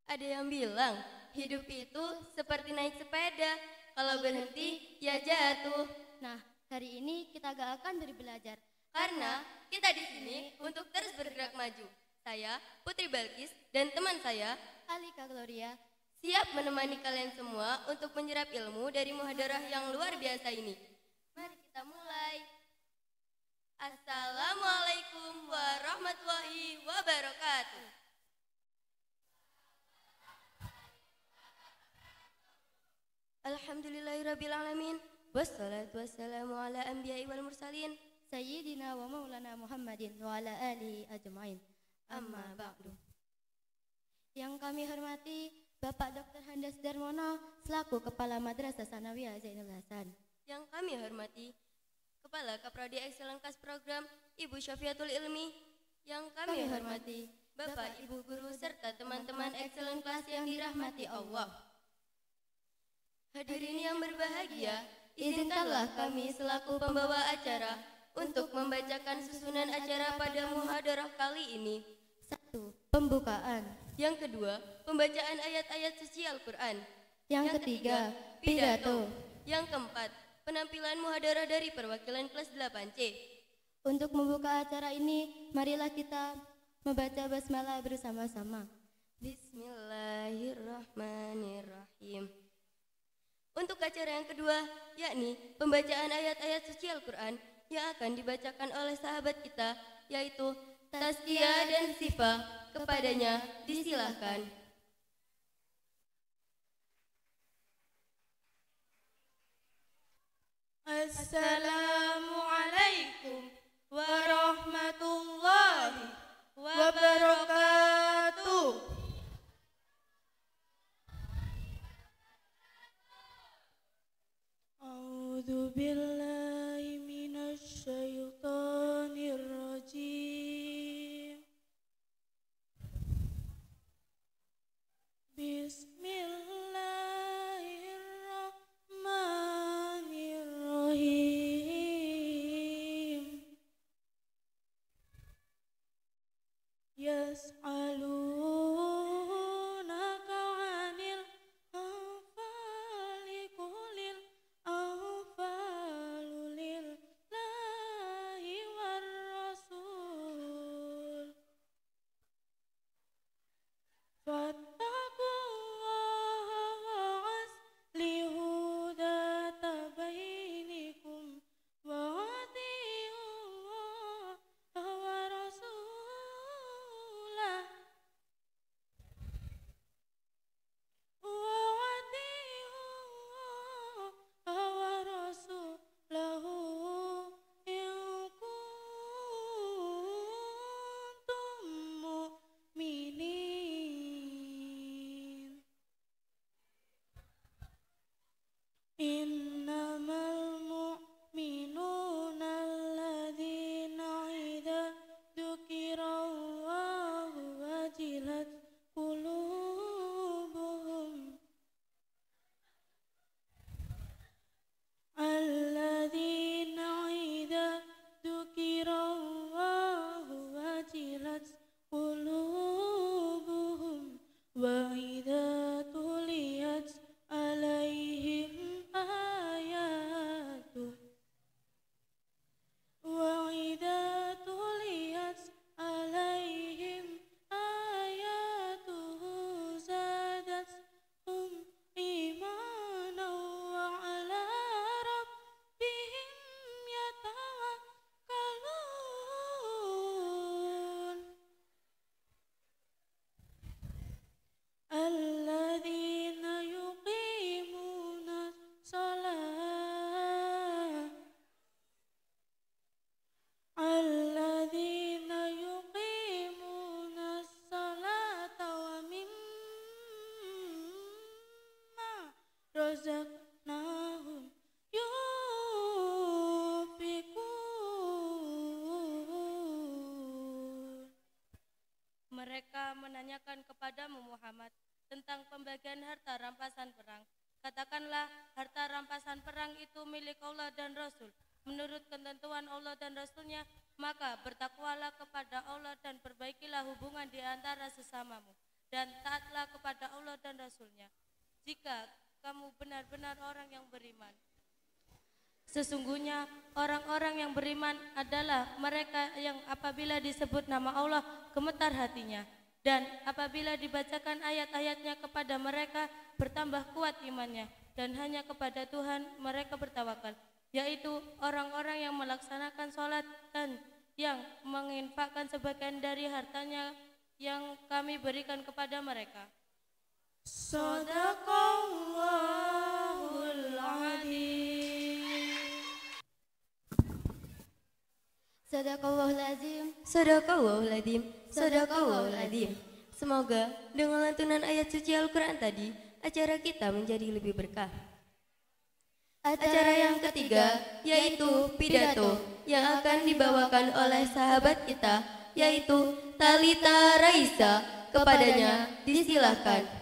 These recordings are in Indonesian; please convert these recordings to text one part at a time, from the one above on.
Ada yang bilang, hidup itu seperti naik sepeda. Kalau berhenti, ya jatuh. Nah, hari ini kita gak akan belajar. Karena kita di sini untuk terus bergerak maju. Saya, Putri Balkis, dan teman saya, Alika Gloria, siap menemani kalian semua untuk menyerap ilmu dari muhadarah yang luar biasa ini. Mari kita mulai. Assalamualaikum warahmatullahi wabarakatuh. Alhamdulillahirrabbilalamin. Wassalatu wassalamu ala anbiya'i wal mursalin. Sayyidina wa maulana Muhammadin wa ala alihi ajma'in. Amma ba'du. Yang kami hormati Bapak Dr. Handas Darmono selaku Kepala Madrasah Sanawiyah Zainul Hasan. Yang kami hormati Kepala Kaprodi Excellent Class Program Ibu Syafiatul Ilmi. Yang kami hormati Bapak Ibu Guru serta teman-teman Excellent Class yang dirahmati Allah. Hadirin yang berbahagia, izinkanlah kami selaku pembawa acara untuk membacakan susunan acara pada muhadarah kali ini. 1. Pembukaan. Yang kedua, pembacaan ayat-ayat suci Al-Quran. Yang ketiga, pidato. Yang keempat, penampilan muhadarah dari perwakilan kelas 8C. Untuk membuka acara ini, marilah kita membaca basmalah bersama-sama. Bismillahirrahmanirrahim. Untuk acara yang kedua, yakni pembacaan ayat-ayat suci Al-Quran yang akan dibacakan oleh sahabat kita, yaitu Tazkiyah dan Sifah. Kepadanya disilahkan. Assalamualaikum warahmatullahi wabarakatuh. A'udzu billahi minasy syaithanir rajim. Bismillahirrahmanirrahim. Yas'alunaka 'anil anfali qulil anfalu lillahi war rasul. Fattaqullaha wa aslihu dzata bainikum wa atii'ullaha wa rasulah in kuntum mu'minin. Innamal mu'minuna alladzina idza dzukirallahu wajilat qulubuhum alladzina idza dzukirallahu wajilat qulubuhum wa idza tuliyat alaihim ayatuh wa idza tuliyat alaihim ayatuhu zadathum imanan wa ala rabbihim yatawakkalun. Alladzina yuqimuna shalah Alladzina yuqimuna sholata wa mimma razaqnahum yunfiqun. Mereka menanyakan kepadamu Muhammad tentang pembagian harta rampasan perang. Katakanlah, harta rampasan perang itu milik Allah dan Rasul. Menurut ketentuan Allah dan Rasulnya, maka bertakwalah kepada Allah dan perbaikilah hubungan di antara sesamamu. dan taatlah kepada Allah dan Rasul-Nya. Jika kamu benar-benar orang yang beriman. Sesungguhnya orang-orang yang beriman adalah mereka yang apabila disebut nama Allah gemetar hatinya, dan apabila dibacakan ayat-ayatnya kepada mereka bertambah kuat imannya, dan hanya kepada Tuhan mereka bertawakal, yaitu orang-orang yang melaksanakan sholat dan yang menginfakkan sebagian dari hartanya yang kami berikan kepada mereka. Sadaqallahul Azim. Sadaqallahul azim. Sadaqallahul adzim. Sadaqallahul adzim. Semoga dengan lantunan ayat suci Al-Quran tadi, acara kita menjadi lebih berkah. Acara yang ketiga yaitu pidato yang akan dibawakan oleh sahabat kita, yaitu Talita Raisa. Kepadanya disilahkan.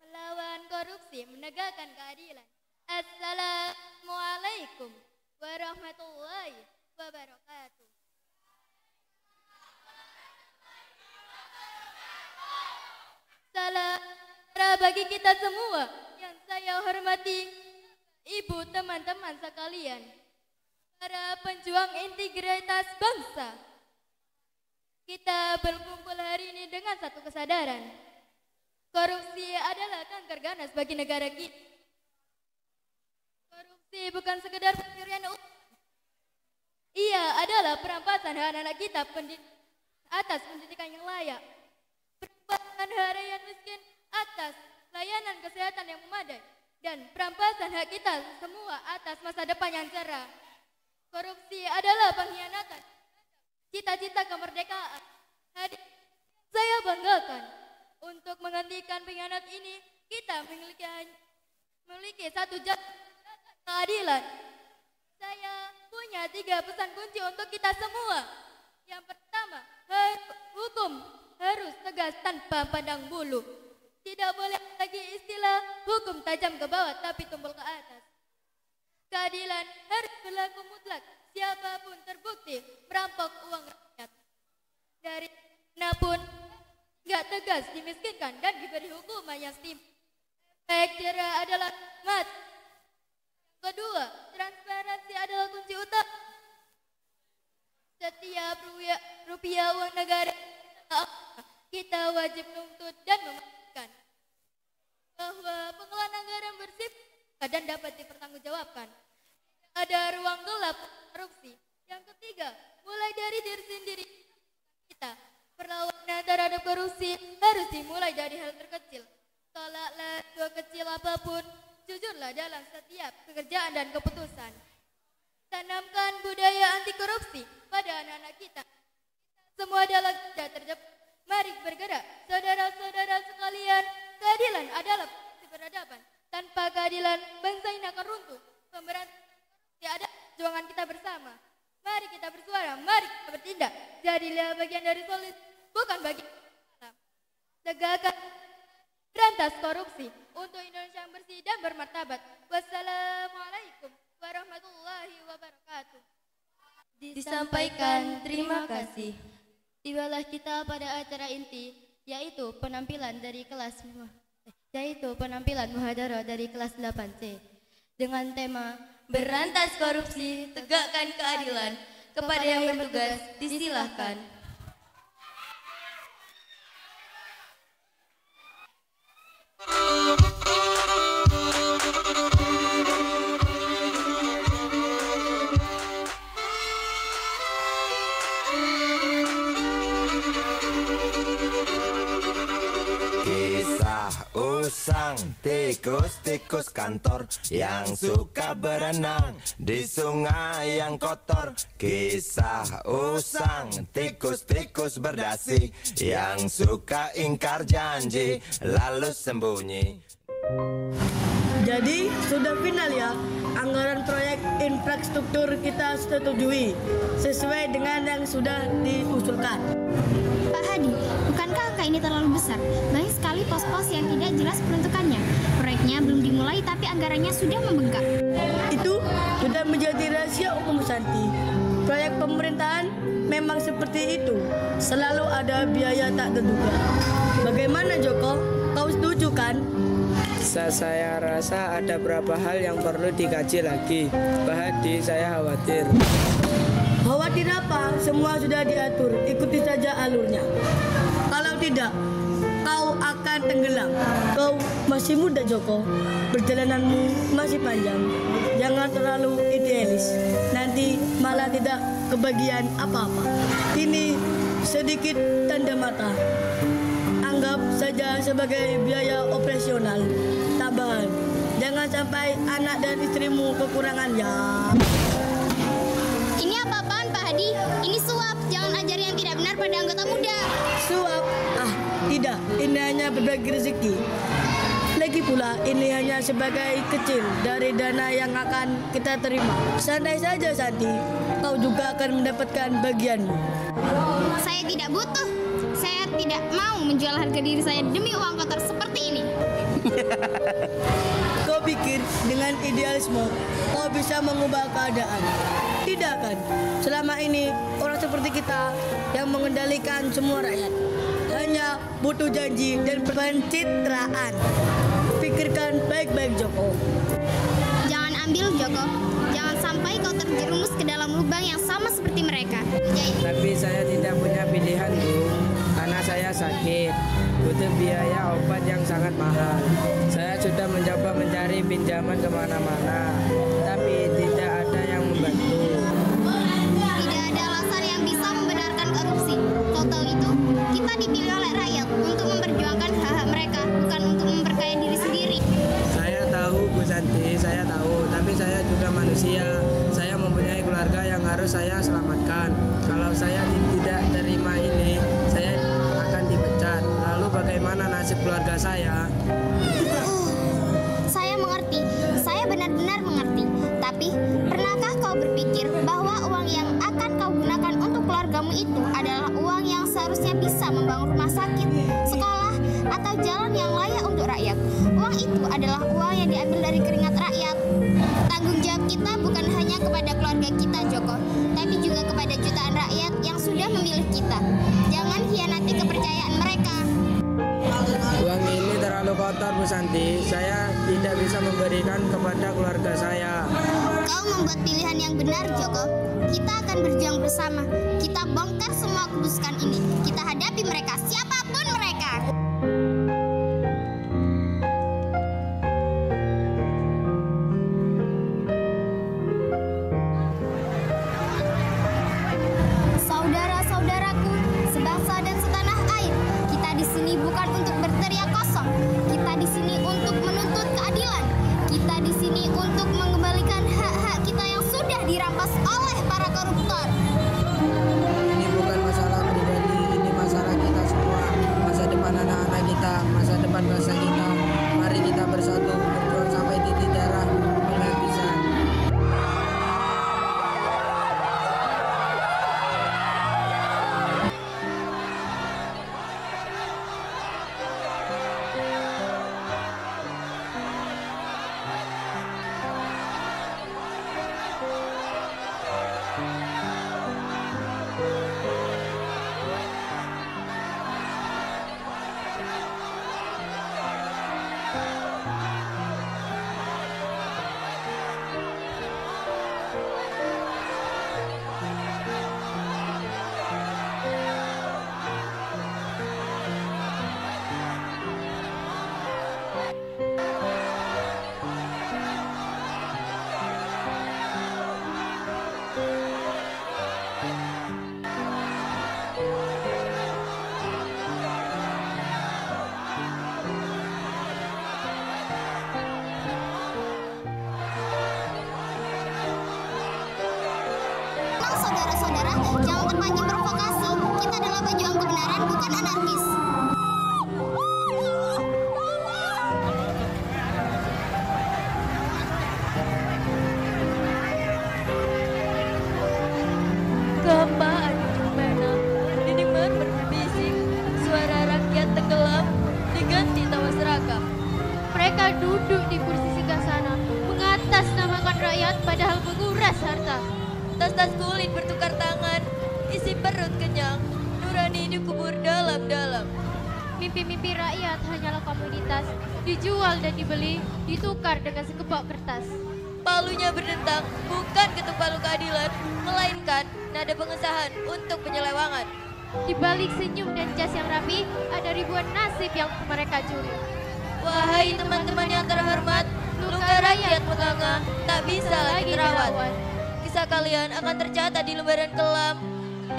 Melawan korupsi, menegakkan keadilan. Assalamualaikum warahmatullahi wabarakatuh. Salam bagi kita semua yang saya hormati, ibu, teman-teman sekalian, para penjuang integritas bangsa. Kita berkumpul hari ini dengan satu kesadaran. Korupsi adalah kanker ganas bagi negara kita. Korupsi bukan sekedar pencurian uang. Ia adalah perampasan hak anak kita atas pendidikan yang layak. Perampasan hak rakyat miskin atas layanan kesehatan yang memadai. Dan perampasan hak kita semua atas masa depan yang cerah. Korupsi adalah pengkhianatan cita-cita kemerdekaan. Saya banggakan untuk menghentikan pengkhianat ini, kita memiliki satu jalan keadilan. Saya punya 3 pesan kunci untuk kita semua. Yang pertama, hukum harus tegas tanpa pandang bulu. Tidak boleh lagi istilah hukum tajam ke bawah tapi tumpul ke atas. Keadilan harus berlaku mutlak. Siapapun terbukti merampok uang rakyat, dari manapun, nggak tegas dimiskinkan dan diberi hukuman yang setimpal. Efek jerah adalah mati. Kedua, transparansi adalah kunci utama. Setiap rupiah uang negara kita wajib menuntut dan memastikan bahwa pengelolaan anggaran bersih dan dapat dipertanggungjawabkan. Ada ruang gelap korupsi. Yang ketiga, mulai dari diri sendiri kita. Perlawanan terhadap korupsi harus dimulai dari hal terkecil. Tolaklah kecil apapun, jujurlah dalam setiap pekerjaan dan keputusan. Tanamkan budaya anti korupsi pada anak-anak kita. Semua adalah garda terdepan. Mari bergerak, saudara-saudara sekalian. Keadilan adalah peradaban. Tanpa keadilan, bangsa ini akan runtuh. Pemberantasan ada perjuangan kita bersama. Mari kita bersuara, mari kita bertindak. Jadilah bagian dari solusi, bukan bagian masalah. Tegakkan berantas korupsi untuk Indonesia yang bersih dan bermartabat. Wassalamualaikum warahmatullahi wabarakatuh. Disampaikan terima kasih. Tibalah kita pada acara inti, yaitu penampilan muhadarah dari kelas 8C dengan tema Berantas korupsi, tegakkan keadilan. Kepada yang bertugas, disilahkan. Usang tikus-tikus kantor yang suka berenang di sungai yang kotor. Kisah usang tikus-tikus berdasi yang suka ingkar janji lalu sembunyi. Jadi sudah final ya, anggaran proyek infrastruktur kita setujui sesuai dengan yang sudah diusulkan. Pak Hadi, bukankah angka ini terlalu besar? Banyak sekali pos-pos yang tidak jelas peruntukannya. Proyeknya belum dimulai dimulai tapi anggarannya sudah membengkak. Itu sudah menjadi rahasia umum, Santi. Proyek pemerintahan memang seperti itu. Selalu ada biaya tak terduga. Bagaimana Joko? Kau setuju kan? Saya rasa ada beberapa hal yang perlu dikaji lagi. Pak Hadi, saya khawatir. Khawatir apa? Semua sudah diatur. Ikuti saja alurnya. Kalau tidak, kau akan tenggelam. Kau masih muda, Joko. Perjalananmu masih panjang. Jangan terlalu idealis. Nanti malah tidak kebagian apa-apa. Ini sedikit tanda mata. Anggap saja sebagai biaya operasional tambahan. Jangan sampai anak dan istrimu kekurangan ya. Ini apa-apaan Pak Hadi? Ini suap. Jangan ajar yang tidak benar pada anggota muda. Suap? Ah, tidak. Ini hanya berbagi rezeki. Lagi pula, ini hanya sebagai kecil dari dana yang akan kita terima. Santai saja, Santi. Kau juga akan mendapatkan bagianmu. Saya tidak butuh. Saya tidak mau menjual harga diri saya demi uang kotor seperti ini. Kau pikir dengan idealisme kau bisa mengubah keadaan? Tidak kan? Selama ini orang seperti kita yang mengendalikan semua rakyat. Hanya butuh janji dan pencitraan. Pikirkan baik-baik, Joko. Jangan ambil, Joko. Jangan sampai kau terjerumus ke dalam lubang yang sama seperti mereka. Tapi saya tidak punya pilihan, Bu. Karena saya sakit, butuh biaya obat yang sangat mahal. Saya sudah mencoba mencari pinjaman kemana-mana, tapi tidak ada yang membantu. Tidak ada alasan yang bisa membenarkan korupsi. Kau tahu itu? Kita dipilih oleh rakyat untuk memperjuangkan hak-hak mereka, bukan untuk memperkaya diri sendiri. Saya tahu, Bu Santi, saya tahu. Tapi saya juga manusia. Saya mempunyai keluarga yang harus saya selamatkan. Kalau saya tidak terima ini, saya akan dipecat. Lalu bagaimana nasib keluarga saya? Saya mengerti. Saya benar-benar mengerti. Tapi, pernahkah kau berpikir bahwa uang yang akan kau gunakan untuk keluargamu itu adalah uang yang seharusnya bisa membangun rumah sakit, sekolah, atau jalan yang layak untuk rakyat? Uang itu adalah uang yang diambil dari keringat rakyat. Tanggung jawab kita bukan hanya kepada keluarga kita, Joko, tapi juga kepada jutaan rakyat yang sudah memilih kita. Jangan hianati kepercayaan mereka. Uang ini terlalu kotor, Bu Santi. Saya tidak bisa memberikan kepada keluarga saya. Kau membuat pilihan yang benar, Joko. Kita akan berjuang bersama. Kita bongkar semua kebusukan ini. Kita hadapi mereka, siapapun mereka. Saudara-saudaraku, sebangsa dan setanah air, kita di sini bukan untuk berteriak kosong. Kita di sini untuk menuntut keadilan. Kita di sini untuk mengembalikan hak-hak kita yang sudah dirampas oleh para koruptor. Ini bukan masalah pribadi, ini masalah kita semua. Masa depan anak-anak kita, masa depan bangsa kita. Mari kita bersatu, berjuang sampai titik darah penghabisan. Saudara-saudara, jangan terpancing provokasi. Kita adalah pejuang kebenaran, bukan anarkis. Gempa adu mana, diniman berbisik, suara rakyat tenggelam diganti tawa serakah. Mereka duduk di kursi sebelah sana mengatasnamakan rakyat padahal menguras harta. Tas-tas kulit bertukar tangan, isi perut kenyang, nurani dikubur dalam-dalam. Mimpi-mimpi rakyat hanyalah komoditas, dijual dan dibeli, ditukar dengan sekepok kertas. Palunya berdentang, bukan ketuk palu keadilan, melainkan nada pengesahan untuk penyelewangan. Di balik senyum dan jas yang rapi, ada ribuan nasib yang mereka curi. Wahai teman-teman yang terhormat, luka rakyat menganga, tak bisa lagi terawat. Kisah kalian akan tercatat di lembaran kelam,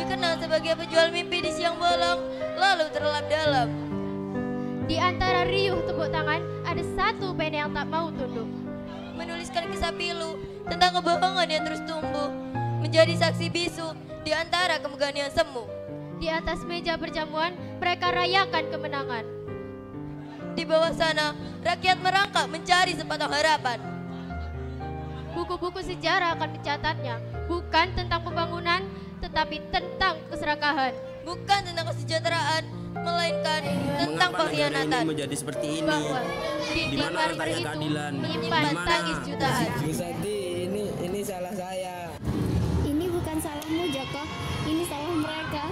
dikenal sebagai penjual mimpi di siang bolong, lalu terlelap dalam. Di antara riuh tepuk tangan, ada satu pena yang tak mau tunduk. Menuliskan kisah pilu tentang kebohongan yang terus tumbuh, menjadi saksi bisu di antara kemegahan yang semu. Di atas meja perjamuan, mereka rayakan kemenangan. Di bawah sana, rakyat merangkak mencari sepatah harapan. Buku-buku sejarah akan mencatatnya, bukan tentang pembangunan, tetapi tentang keserakahan. Bukan tentang kesejahteraan, melainkan tentang Mengapa negara pengkhianatan. ini menjadi seperti ini? Bahwa di Di mana lemari letaknya itu keadilan? menyimpan Di mana? tangis jutaan. Bu Santi, ini salah saya. Ini bukan salahmu, Joko. Ini salah mereka.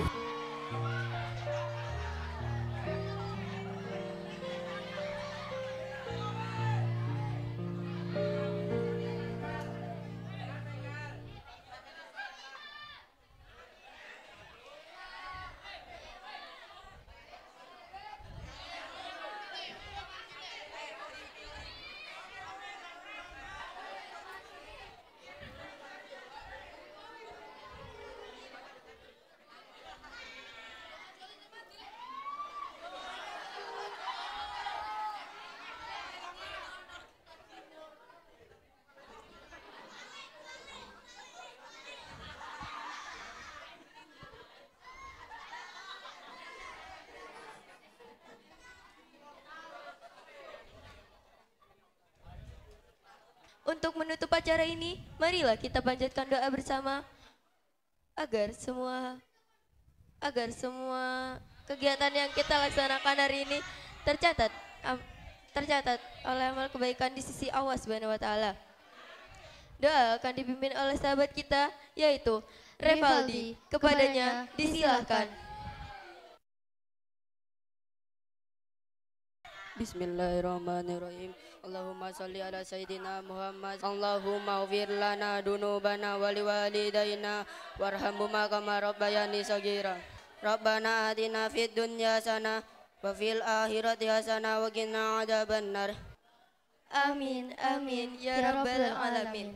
Untuk menutup acara ini, marilah kita panjatkan doa bersama agar semua kegiatan yang kita laksanakan hari ini tercatat oleh amal kebaikan di sisi Allah Subhanahu wa taala. Doa akan dipimpin oleh sahabat kita yaitu Revaldi. Kepadanya disilahkan. Bismillahirrahmanirrahim. Allahumma salli ala Sayyidina Muhammad. Allahumma ufir lana dunubana wali walidayna warhamhuma kama rabbayani sagira. Rabbana atina fid dunya hasanah wa fil akhirati hasanah wa qina adzabannar. Amin, amin, ya rabbal alamin.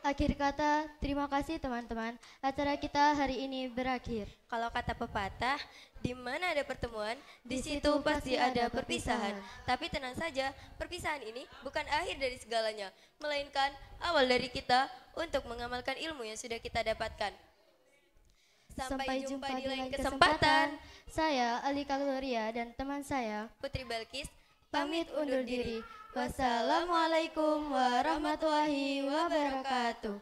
Akhir kata, terima kasih teman-teman. Acara kita hari ini berakhir. Kalau kata pepatah, di mana ada pertemuan, di situ pasti ada perpisahan. Tapi tenang saja, perpisahan ini bukan akhir dari segalanya, melainkan awal dari kita untuk mengamalkan ilmu yang sudah kita dapatkan. Sampai jumpa di lain kesempatan. Saya Alika Gloria dan teman saya Putri Balkis pamit undur diri. Wassalamualaikum warahmatullahi wabarakatuh.